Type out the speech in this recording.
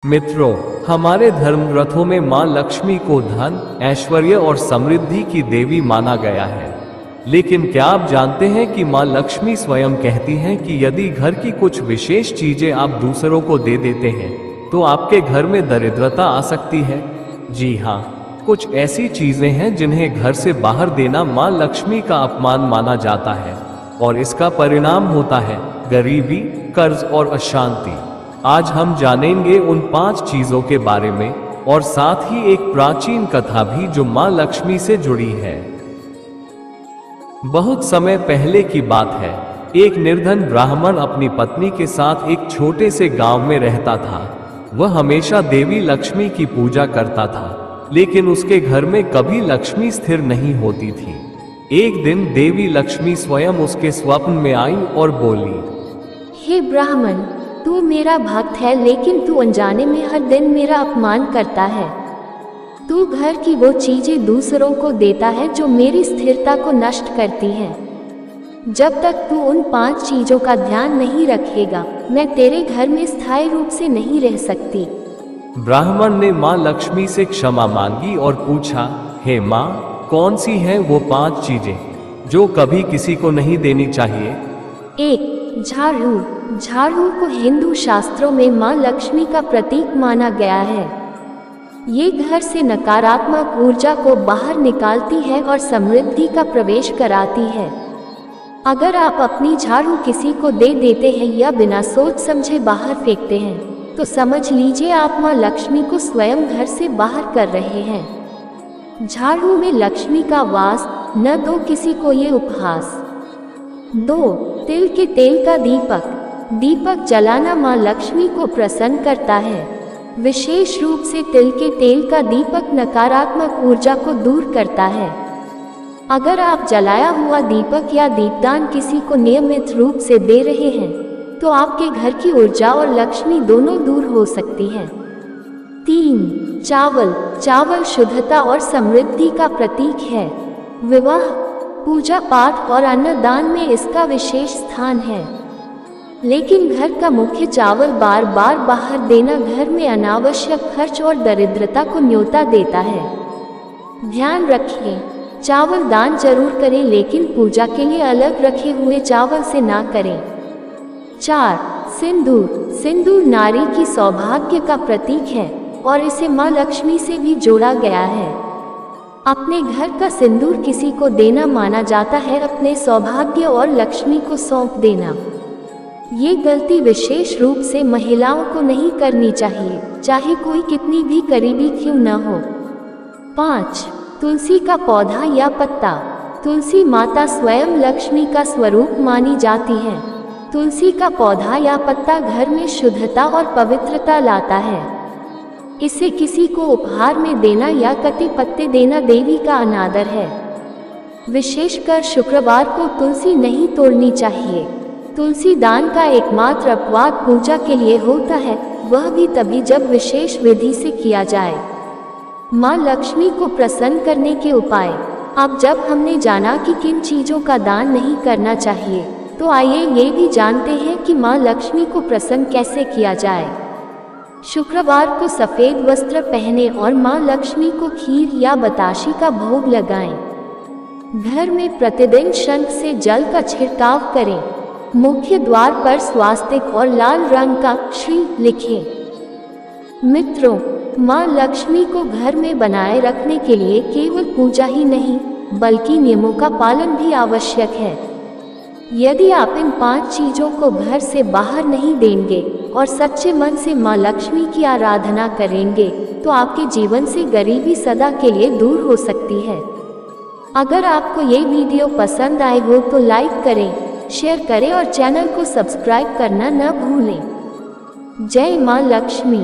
मित्रों, हमारे धर्म ग्रंथों में मां लक्ष्मी को धन, ऐश्वर्य और समृद्धि की देवी माना गया है। लेकिन क्या आप जानते हैं कि मां लक्ष्मी स्वयं कहती हैं कि यदि घर की कुछ विशेष चीजें आप दूसरों को दे देते हैं तो आपके घर में दरिद्रता आ सकती है। जी हाँ, कुछ ऐसी चीजें हैं जिन्हें घर से बाहर देना मां लक्ष्मी का अपमान माना जाता है और इसका परिणाम होता है गरीबी, कर्ज और अशांति। आज हम जानेंगे उन 5 चीजों के बारे में और साथ ही एक प्राचीन कथा भी जो मां लक्ष्मी से जुड़ी है। बहुत समय पहले की बात है। एक निर्धन ब्राह्मण अपनी पत्नी के साथ एक छोटे से गांव में रहता था। वह हमेशा देवी लक्ष्मी की पूजा करता था, लेकिन उसके घर में कभी लक्ष्मी स्थिर नहीं होती थी। एक दिन देवी लक्ष्मी स्वयं उसके स्वप्न में आई और बोली, हे ब्राह्मण, तू मेरा भक्त है, लेकिन तू अनजाने में हर दिन मेरा अपमान करता है। तू घर की वो चीजें दूसरों को देता है जो मेरी स्थिरता को नष्ट करती हैं। जब तक तू उन 5 चीजों का ध्यान नहीं रखेगा, मैं तेरे घर में स्थायी रूप से नहीं रह सकती। ब्राह्मण ने मां लक्ष्मी से क्षमा मांगी और पूछा, हे मां, कौन सी हैं वो 5 चीजें जो कभी किसी को नहीं देनी चाहिए? 1. झाड़ू। झाड़ू को हिंदू शास्त्रों में मां लक्ष्मी का प्रतीक माना गया है। ये घर से नकारात्मक ऊर्जा को बाहर निकालती है और समृद्धि का प्रवेश कराती है। अगर आप अपनी झाड़ू किसी को दे देते हैं या बिना सोच समझे बाहर फेंकते हैं, तो समझ लीजिए आप मां लक्ष्मी को स्वयं घर से बाहर कर रहे हैं। झाड़ू में लक्ष्मी का वास, न दो किसी को ये उपहास। 2. तिल के तेल का दीपक। दीपक जलाना मां लक्ष्मी को प्रसन्न करता है। विशेष रूप से तिल के तेल का दीपक नकारात्मक ऊर्जा को दूर करता है। अगर आप जलाया हुआ दीपक या दीपदान किसी को नियमित रूप से दे रहे हैं, तो आपके घर की ऊर्जा और लक्ष्मी दोनों दूर हो सकती हैं। 3. चावल। चावल शुद्धता और समृद्धि का प्रतीक है। विवाह, पूजा पाठ और अन्नदान में इसका विशेष स्थान है। लेकिन घर का मुख्य चावल बार बार बाहर देना घर में अनावश्यक खर्च और दरिद्रता को न्योता देता है। ध्यान रखें, चावल दान जरूर करें, लेकिन पूजा के लिए अलग रखे हुए चावल से ना करें। 4. सिंदूर। सिंदूर नारी की सौभाग्य का प्रतीक है और इसे मां लक्ष्मी से भी जोड़ा गया है। अपने घर का सिंदूर किसी को देना माना जाता है अपने सौभाग्य और लक्ष्मी को सौंप देना। ये गलती विशेष रूप से महिलाओं को नहीं करनी चाहिए, चाहे कोई कितनी भी करीबी क्यों न हो। 5. तुलसी का पौधा या पत्ता। तुलसी माता स्वयं लक्ष्मी का स्वरूप मानी जाती है। तुलसी का पौधा या पत्ता घर में शुद्धता और पवित्रता लाता है। इसे किसी को उपहार में देना या कटे पत्ते देना देवी का अनादर है। विशेषकर शुक्रवार को तुलसी नहीं तोड़नी चाहिए। तुलसी दान का एकमात्र अपवाद पूजा के लिए होता है, वह भी तभी जब विशेष विधि से किया जाए। मां लक्ष्मी को प्रसन्न करने के उपाय। अब जब हमने जाना कि किन चीजों का दान नहीं करना चाहिए, तो आइए ये भी जानते हैं कि मां लक्ष्मी को प्रसन्न कैसे किया जाए। शुक्रवार को सफेद वस्त्र पहने और मां लक्ष्मी को खीर या बताशी का भोग लगाएं। घर में प्रतिदिन शंख से जल का छिड़काव करें। मुख्य द्वार पर स्वास्तिक और लाल रंग का श्री लिखें। मित्रों, मां लक्ष्मी को घर में बनाए रखने के लिए केवल पूजा ही नहीं, बल्कि नियमों का पालन भी आवश्यक है। यदि आप इन 5 चीजों को घर से बाहर नहीं देंगे और सच्चे मन से मां लक्ष्मी की आराधना करेंगे, तो आपके जीवन से गरीबी सदा के लिए दूर हो सकती है। अगर आपको ये वीडियो पसंद आए हो तो लाइक करें, शेयर करें और चैनल को सब्सक्राइब करना न भूलें। जय मां लक्ष्मी।